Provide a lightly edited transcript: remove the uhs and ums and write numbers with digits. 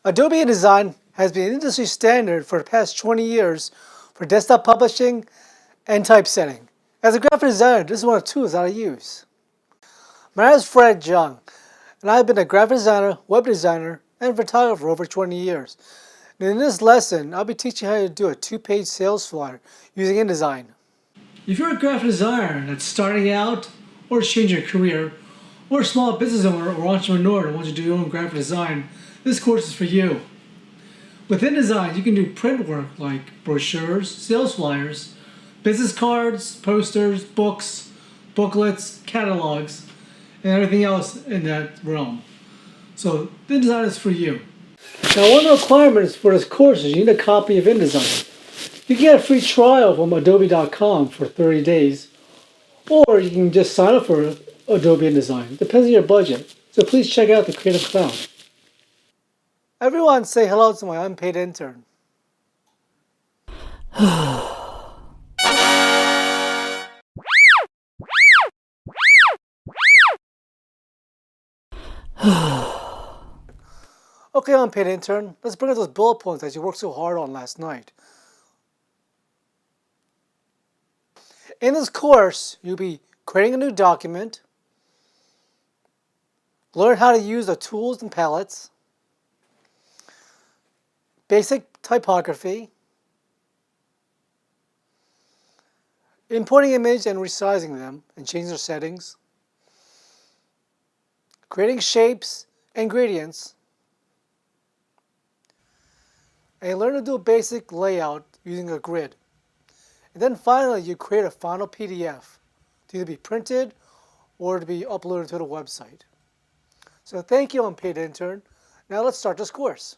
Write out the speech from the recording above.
Adobe InDesign has been industry standard for the past 20 years for desktop publishing and typesetting. As a graphic designer, this is one of the tools that I use. My name is Fred Young, and I've been a graphic designer, web designer, and photographer for over 20 years. And in this lesson, I'll be teaching how to do a 2-page sales flyer using InDesign. If you're a graphic designer that's starting out, or changing your career, or a small business owner or entrepreneur that wants to do your own graphic design, this course is for you. With InDesign, you can do print work like brochures, sales flyers, business cards, posters, books, booklets, catalogs, and everything else in that realm. So InDesign is for you. Now, one of the requirements for this course is you need a copy of InDesign. You can get a free trial from adobe.com for 30 days, or you can just sign up for Adobe InDesign. It depends on your budget. So please check out the Creative Cloud. Everyone say hello to my unpaid intern. Okay, unpaid intern, let's bring up those bullet points that you worked so hard on last night. In this course, you'll be creating a new document, learn how to use the tools and palettes, basic typography, importing image and resizing them and changing their settings, creating shapes and gradients, and learn to do a basic layout using a grid. And then finally, you create a final PDF to either be printed or to be uploaded to the website. So thank you, unpaid intern. Now let's start this course.